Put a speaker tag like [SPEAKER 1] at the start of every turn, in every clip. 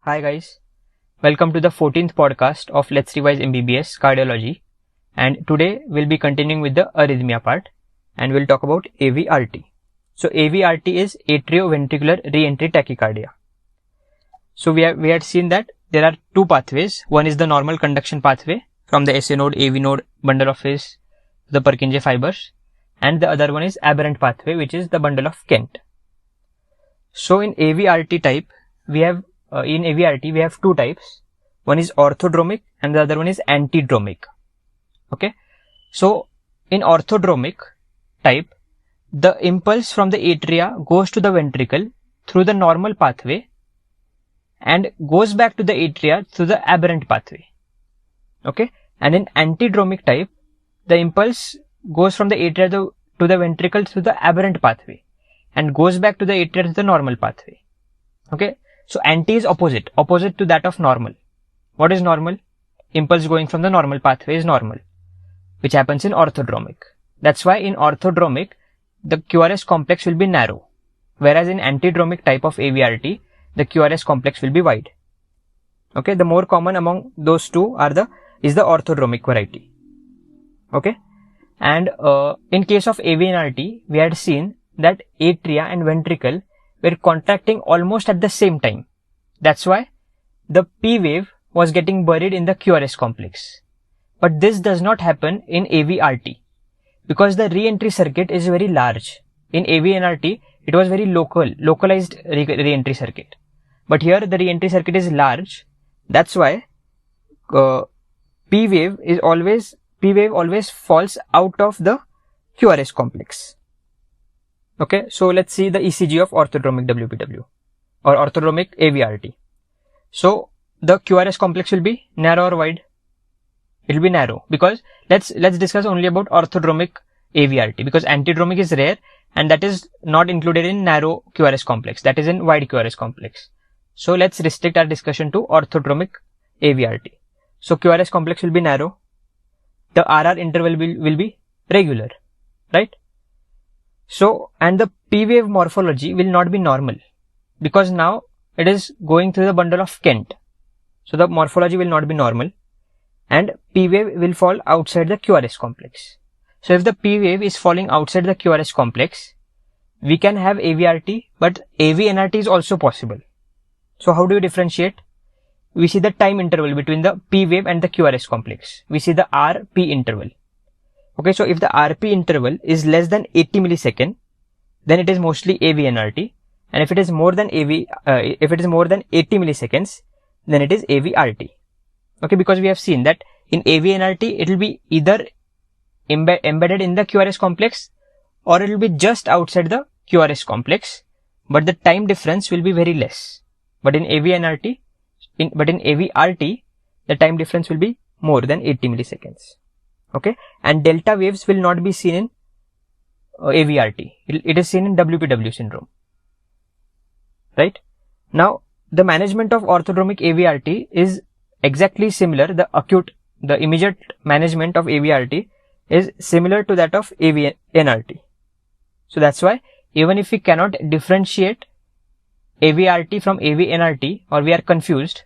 [SPEAKER 1] Hi guys, welcome to the 14th podcast of Let's Revise MBBS Cardiology, and today we'll be continuing with the arrhythmia part and we'll talk about AVRT. So AVRT is atrioventricular reentry tachycardia. So we had seen that there are two pathways. One is the normal conduction pathway from the SA node, AV node, bundle of His, the Purkinje fibers, and the other one is aberrant pathway, which is the bundle of Kent. So in AVRT type, we have two types. One is orthodromic and the other one is antidromic. Okay. So in orthodromic type, the impulse from the atria goes to the ventricle through the normal pathway and goes back to the atria through the aberrant pathway. Okay. And in antidromic type, the impulse goes from the atria to the ventricle through the aberrant pathway and goes back to the atria through the normal pathway. Okay. So anti is opposite to that of normal. What is normal? Impulse going from the normal pathway is normal, which happens in orthodromic. That's why in orthodromic, the QRS complex will be narrow, whereas in antidromic type of AVRT, the QRS complex will be wide. Okay, the more common among those two is the orthodromic variety. Okay, and in case of AVNRT, we had seen that atria and ventricle were contracting almost at the same time. That's why the P wave was getting buried in the QRS complex. But this does not happen in AVRT because the re-entry circuit is very large. In AVNRT, it was very localized re-entry circuit. But here the re-entry circuit is large. That's why P wave always falls out of the QRS complex. Okay, so let's see the ECG of orthodromic WPW or orthodromic AVRT. So the QRS complex will be narrow or wide? It will be narrow because let's discuss only about orthodromic AVRT because antidromic is rare and that is not included in narrow QRS complex, that is in wide QRS complex. So let's restrict our discussion to orthodromic AVRT. So QRS complex will be narrow. The RR interval will be regular, right? So, and the P wave morphology will not be normal because now it is going through the bundle of Kent. So the morphology will not be normal and P wave will fall outside the QRS complex. So if the P wave is falling outside the QRS complex, we can have AVRT, but AVNRT is also possible. So how do you differentiate? We see the time interval between the P wave and the QRS complex. We see the RP interval. Okay, so if the RP interval is less than 80 millisecond, then it is mostly AVNRT, and if it is more than 80 milliseconds, then it is AVRT. Okay, because we have seen that in AVNRT it will be either embedded in the QRS complex or it will be just outside the QRS complex, but the time difference will be very less. But in AVRT, the time difference will be more than 80 milliseconds. Okay, and delta waves will not be seen in AVRT. It is seen in WPW syndrome. Right? Now, the management of orthodromic AVRT is exactly similar. The immediate management of AVRT is similar to that of AVNRT. So that's why even if we cannot differentiate AVRT from AVNRT or we are confused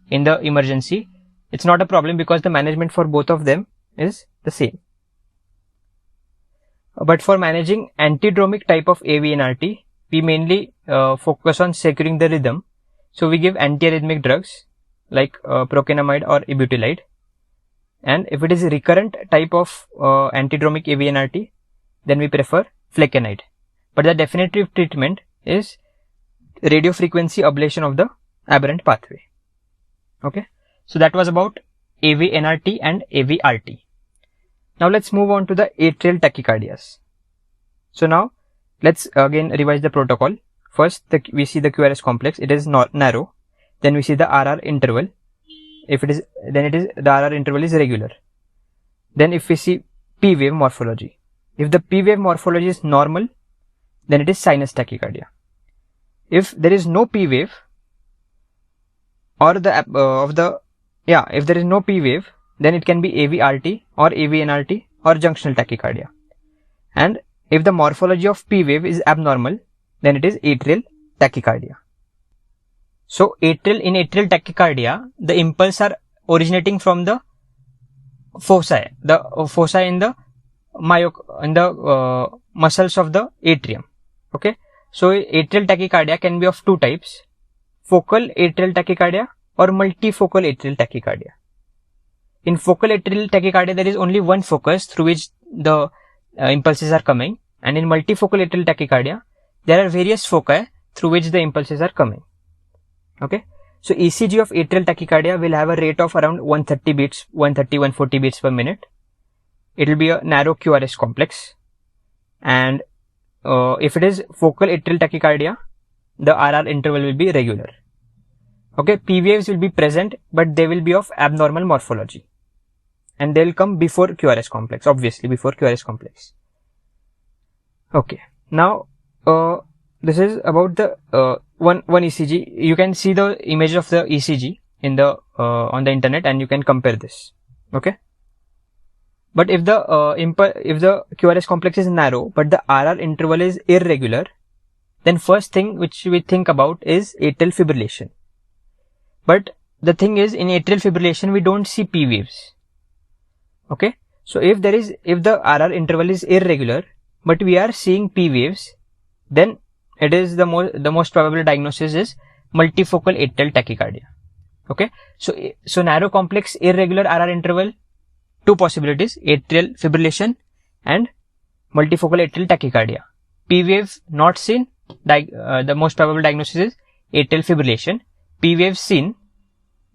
[SPEAKER 1] in the emergency, it's not a problem because the management for both of them is the same. But for managing antidromic type of AVNRT, we mainly focus on securing the rhythm. So we give antiarrhythmic drugs like procainamide or ibutylide. And if it is a recurrent type of antidromic AVNRT, then we prefer flecainide. But the definitive treatment is radiofrequency ablation of the aberrant pathway. Okay, so that was about AVNRT and AVRT. Now let's move on to the atrial tachycardias. So now let's again revise the protocol. First, we see the QRS complex. It is not narrow. Then we see the RR interval. The RR interval is regular. Then if we see P wave morphology, if the P wave morphology is normal, then it is sinus tachycardia. If there is no P wave, or if there is no P wave, then it can be AVRT or AVNRT or junctional tachycardia. And if the morphology of P wave is abnormal, then it is atrial tachycardia. So in atrial tachycardia, the impulse are originating from the foci, in the muscles of the atrium. Okay, so atrial tachycardia can be of two types: focal atrial tachycardia or multifocal atrial tachycardia. In focal atrial tachycardia, there is only one focus through which the impulses are coming, and in multifocal atrial tachycardia, there are various foci through which the impulses are coming. Okay, so ECG of atrial tachycardia will have a rate of around 140 beats per minute. It will be a narrow QRS complex, and if it is focal atrial tachycardia, the RR interval will be regular. Okay, P waves will be present, but they will be of abnormal morphology, and they will come before QRS complex, obviously before QRS complex. Okay, now this is about the one ECG. You can see the image of the ECG in the on the internet, and you can compare this. Okay, but if the QRS complex is narrow but the RR interval is irregular, then first thing which we think about is atrial fibrillation. But the thing is, in atrial fibrillation we don't see P waves. Okay, so if the RR interval is irregular but we are seeing P waves, then it is the most probable diagnosis is multifocal atrial tachycardia. Okay, so narrow complex irregular RR interval, two possibilities: atrial fibrillation and multifocal atrial tachycardia. P wave not seen, the most probable diagnosis is atrial fibrillation. P wave seen,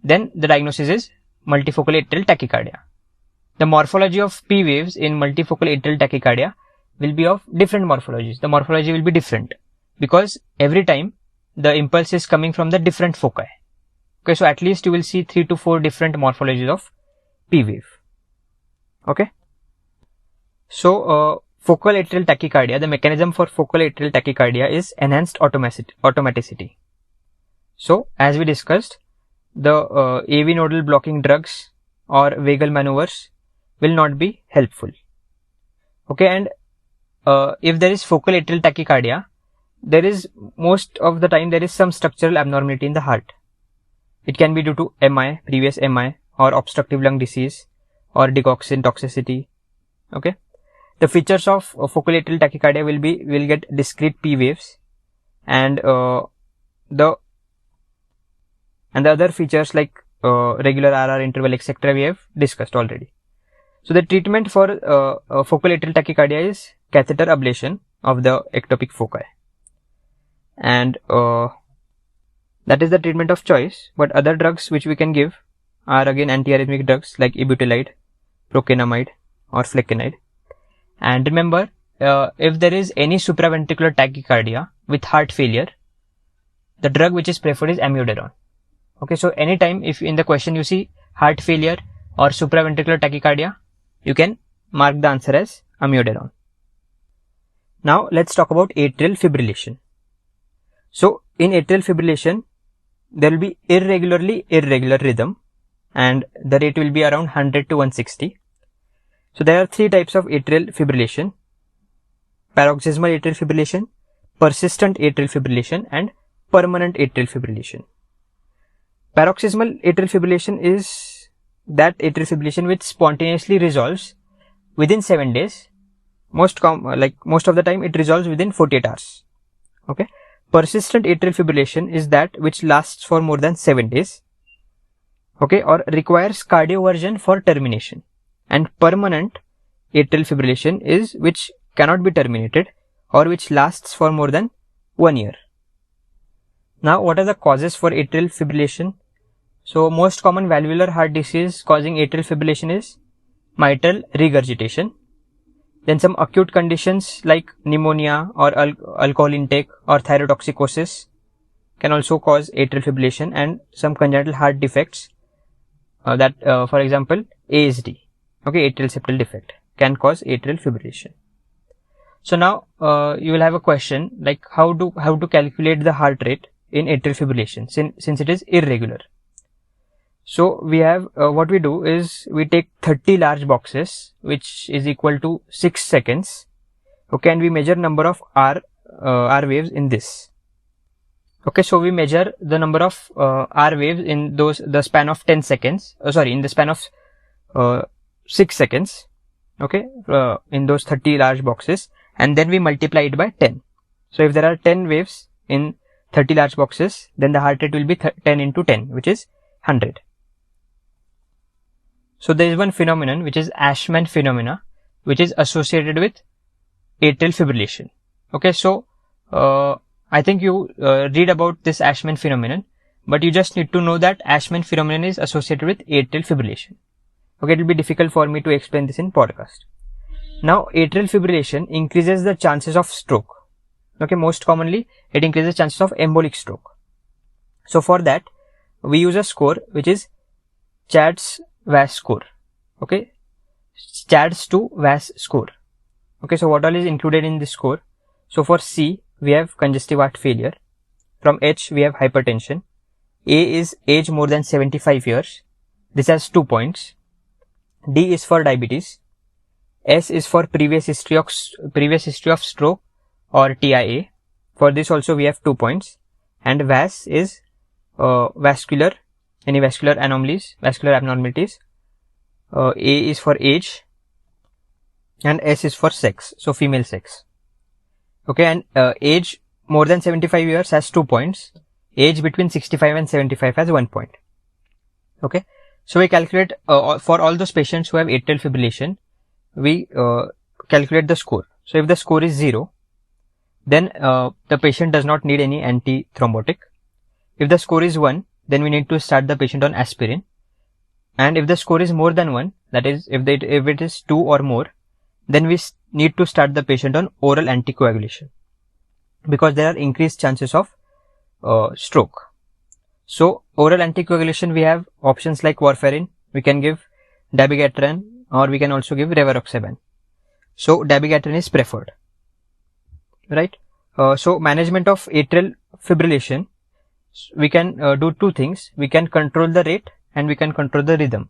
[SPEAKER 1] then the diagnosis is multifocal atrial tachycardia. The morphology of P waves in multifocal atrial tachycardia will be of different morphologies. The morphology will be different because every time the impulse is coming from the different foci. Okay, so at least you will see 3 to 4 different morphologies of P wave. Okay, so focal atrial tachycardia, the mechanism for focal atrial tachycardia is enhanced automaticity. So as we discussed, the AV nodal blocking drugs or vagal maneuvers will not be helpful. Okay, and if there is focal atrial tachycardia, there is most of the time there is some structural abnormality in the heart. It can be due to MI, previous MI, or obstructive lung disease, or digoxin toxicity. Okay, the features of focal atrial tachycardia will get discrete P waves, and the other features like regular RR interval, etc. we have discussed already. So the treatment for focal atrial tachycardia is catheter ablation of the ectopic foci, and that is the treatment of choice. But other drugs which we can give are again antiarrhythmic drugs like ibutilide, procainamide, or flecainide. And remember, if there is any supraventricular tachycardia with heart failure, the drug which is preferred is amiodarone. Okay, so anytime if in the question you see heart failure or supraventricular tachycardia, you can mark the answer as amiodarone. Now let's talk about atrial fibrillation. So in atrial fibrillation, there will be irregular rhythm, and the rate will be around 100 to 160. So there are three types of atrial fibrillation: paroxysmal atrial fibrillation, persistent atrial fibrillation, and permanent atrial fibrillation. Paroxysmal atrial fibrillation is that atrial fibrillation which spontaneously resolves within 7 days. Most of the time it resolves within 48 hours. Okay. Persistent atrial fibrillation is that which lasts for more than 7 days. Okay, or requires cardioversion for termination. And permanent atrial fibrillation is which cannot be terminated or which lasts for more than 1 year. Now, what are the causes for atrial fibrillation? So, most common valvular heart disease causing atrial fibrillation is mitral regurgitation. Then some acute conditions like pneumonia or alcohol intake or thyrotoxicosis can also cause atrial fibrillation, and some congenital heart defects for example ASD, okay, atrial septal defect, can cause atrial fibrillation. So now you will have a question like how to calculate the heart rate in atrial fibrillation since it is irregular. So we have what we do is we take 30 large boxes which is equal to 6 seconds, okay, and we measure number of R waves in this. Okay, so we measure the number of R waves in the span of 10 seconds. In the span of 6 seconds. Okay, in those 30 large boxes, and then we multiply it by 10. So if there are 10 waves in 30 large boxes, then the heart rate will be 10 into 10, which is 100. So there is one phenomenon which is Ashman phenomena, which is associated with atrial fibrillation. Okay, so I think you read about this Ashman phenomenon, but you just need to know that Ashman phenomenon is associated with atrial fibrillation. Okay, it will be difficult for me to explain this in podcast. Now, atrial fibrillation increases the chances of stroke. Okay, most commonly it increases chances of embolic stroke. So for that, we use a score which is CHADS-VAS score. Okay, CHADS to VAS score. Okay, so what all is included in this score? So for C, we have congestive heart failure. From H, we have hypertension. A is age more than 75 years. This has 2 points. D is for diabetes. S is for previous history of stroke or TIA. For this also we have 2 points. And VAS is any vascular abnormalities. A is for age, and S is for sex, so female sex. Okay, and age more than 75 years has 2 points. Age between 65 and 75 has 1 point. Okay, so we calculate for all those patients who have atrial fibrillation, we calculate the score. So if the score is 0, then the patient does not need any antithrombotic. If the score is 1, then we need to start the patient on aspirin. And if the score is more than 1, that is if it is 2 or more, then we need to start the patient on oral anticoagulation, because there are increased chances of stroke. So oral anticoagulation, we have options like warfarin, we can give dabigatran, or we can also give rivaroxaban. So dabigatran is preferred, right? So management of atrial fibrillation, we can do 2 things. We can control the rate and we can control the rhythm.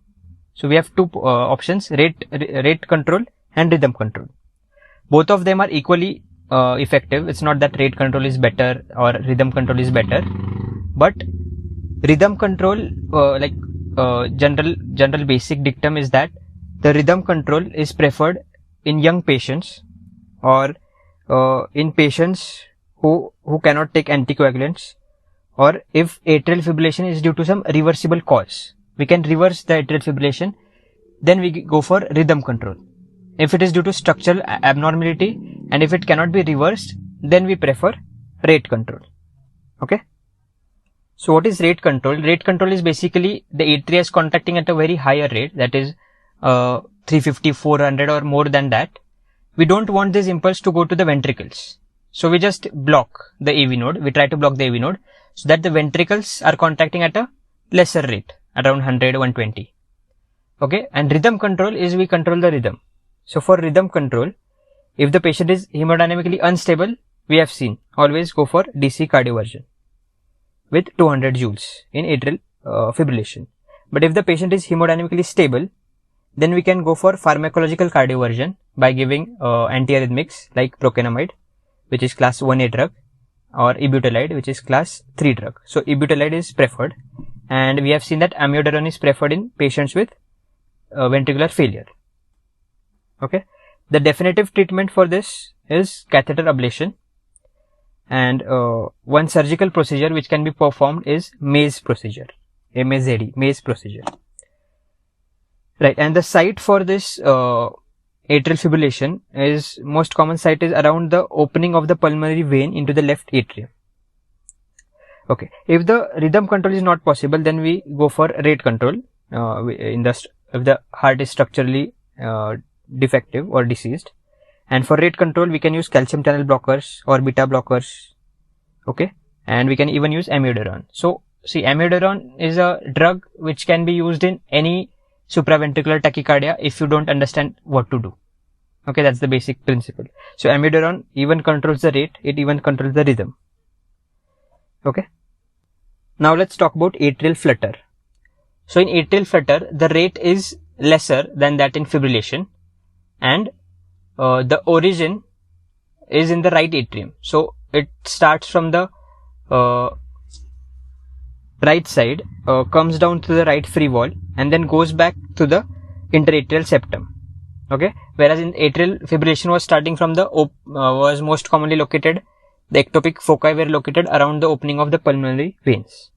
[SPEAKER 1] So we have 2 options, rate control and rhythm control. Both of them are equally effective. It's not that rate control is better or rhythm control is better, but rhythm control, general basic dictum is that the rhythm control is preferred in young patients or in patients who cannot take anticoagulants, or if atrial fibrillation is due to some reversible cause. We can reverse the atrial fibrillation, then we go for rhythm control. If it is due to structural abnormality and if it cannot be reversed, then we prefer rate control. Okay. So what is rate control? Rate control is basically the atria is contracting at a very higher rate, that is 350, 400 or more than that. We don't want this impulse to go to the ventricles. So we just block the AV node. We try to block the AV node so that the ventricles are contracting at a lesser rate, around 100, 120. Okay. And rhythm control is we control the rhythm. So for rhythm control, if the patient is hemodynamically unstable, we have seen always go for DC cardioversion with 200 joules in atrial fibrillation. But if the patient is hemodynamically stable, then we can go for pharmacological cardioversion by giving antiarrhythmics like procainamide, which is class 1A drug, or ibutalide, which is class 3 drug. So ibutalide is preferred, and we have seen that amiodarone is preferred in patients with ventricular failure. Okay, the definitive treatment for this is catheter ablation, and one surgical procedure which can be performed is Maze procedure, Maze procedure. Right, and the site for this atrial fibrillation is, most common site is around the opening of the pulmonary vein into the left atrium. Okay, if the rhythm control is not possible, then we go for rate control. If the heart is structurally defective or diseased, and for rate control we can use calcium channel blockers or beta blockers. Okay, and we can even use amiodarone. So see, amiodarone is a drug which can be used in any supraventricular tachycardia if you don't understand what to do. Okay, that's the basic principle. So amiodarone even controls the rate, it even controls the rhythm. Okay, now let's talk about atrial flutter. So in atrial flutter, the rate is lesser than that in fibrillation, and the origin is in the right atrium. So it starts from the right side comes down to the right free wall and then goes back to the interatrial septum. Okay, whereas in atrial fibrillation was starting from the was most commonly located, the ectopic foci were located around the opening of the pulmonary veins.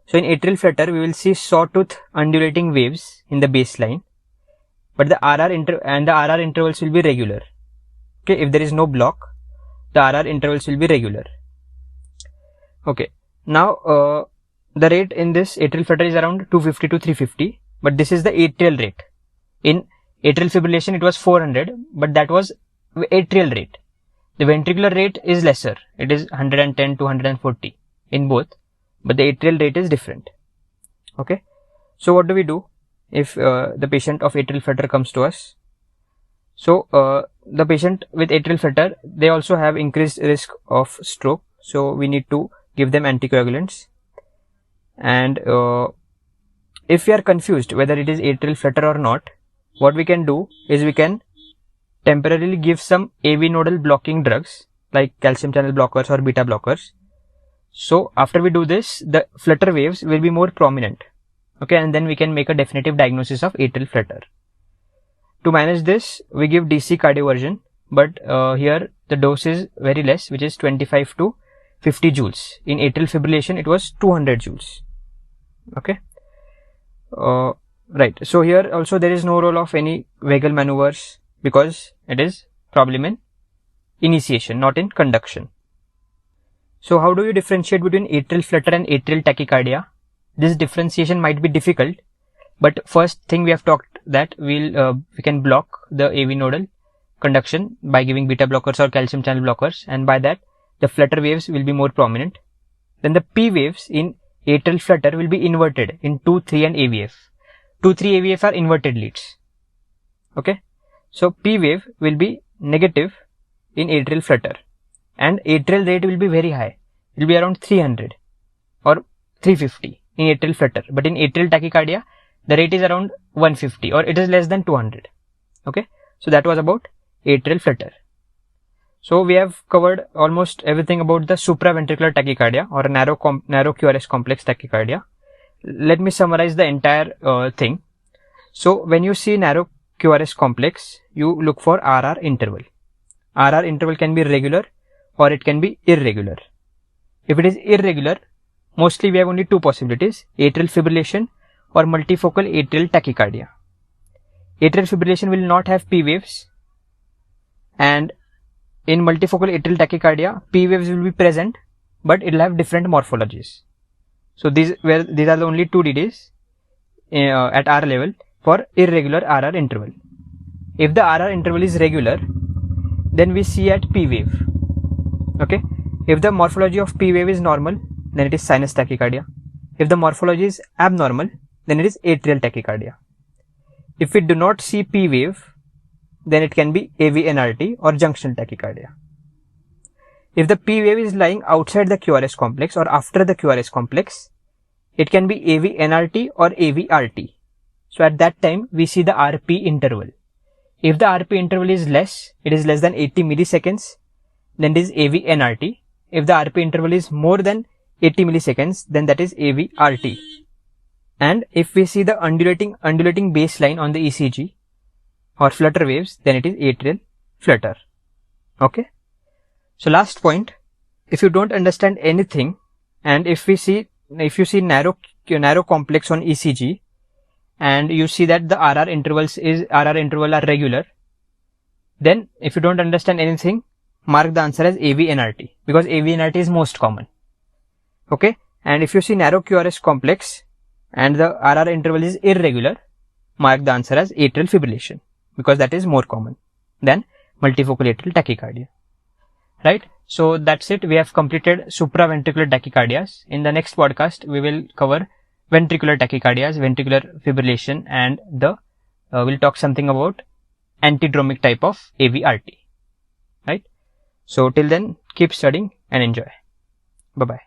[SPEAKER 1] So in atrial flutter, we will see sawtooth undulating waves in the baseline, but the RR intervals will be regular. Okay, if there is no block, the RR intervals will be regular. Okay, now the rate in this atrial flutter is around 250 to 350, but this is the atrial rate. In atrial fibrillation, it was 400, but that was atrial rate. The ventricular rate is lesser. It is 110 to 140 in both, but the atrial rate is different. Okay, so what do we do if the patient of atrial flutter comes to us? So the patient with atrial flutter, they also have increased risk of stroke, so we need to give them anticoagulants. And if we are confused whether it is atrial flutter or not, what we can do is we can temporarily give some AV nodal blocking drugs like calcium channel blockers or beta blockers. So after we do this, the flutter waves will be more prominent. Okay, and then we can make a definitive diagnosis of atrial flutter. To manage this, we give DC cardioversion, but here the dose is very less, which is 25 to 50 joules. In atrial fibrillation, it was 200 joules. Okay. Right. So here also there is no role of any vagal maneuvers because it is problem in initiation, not in conduction. So how do you differentiate between atrial flutter and atrial tachycardia? This differentiation might be difficult, but first thing we have talked that we can block the AV nodal conduction by giving beta blockers or calcium channel blockers, and by that the flutter waves will be more prominent. Then the P waves in atrial flutter will be inverted in 2, 3 and AVF. 2, 3 AVF are inverted leads. Okay, so P wave will be negative in atrial flutter and atrial rate will be very high. It will be around 300 or 350 in atrial flutter, but in atrial tachycardia the rate is around 150 or it is less than 200. Okay, so that was about atrial flutter. So we have covered almost everything about the supraventricular tachycardia or narrow QRS complex tachycardia. Let me summarize the entire thing. So when you see narrow QRS complex, you look for RR interval. RR interval can be regular or it can be irregular. If it is irregular, mostly we have only two possibilities: atrial fibrillation or multifocal atrial tachycardia. Atrial fibrillation will not have P waves, and in multifocal atrial tachycardia, P waves will be present, but it will have different morphologies. So these are the only two DDs at R level for irregular RR interval. If the RR interval is regular, then we see at P wave. Okay, if the morphology of P wave is normal, then it is sinus tachycardia. If the morphology is abnormal, then it is atrial tachycardia. If we do not see P wave, then it can be AV-NRT or junctional tachycardia. If the P wave is lying outside the QRS complex or after the QRS complex, it can be AV-NRT or AV-RT. So at that time, we see the RP interval. If the RP interval is less, it is less than 80 milliseconds, then it is AV-NRT. If the RP interval is more than 80 milliseconds, then that is AV-RT. And if we see the undulating baseline on the ECG or flutter waves, then it is atrial flutter. Okay. So last point, if you don't understand anything, and if you see narrow complex on ECG, and you see that the RR interval are regular, then if you don't understand anything, mark the answer as AV-NRT because AV-NRT is most common. Okay, and if you see narrow QRS complex and the RR interval is irregular, mark the answer as atrial fibrillation because that is more common than multifocal atrial tachycardia. Right? So that's it. We have completed supraventricular tachycardias. In the next podcast, we will cover ventricular tachycardias, ventricular fibrillation, and we'll talk something about antidromic type of AV-RT. Right? So till then, keep studying and enjoy. Bye bye.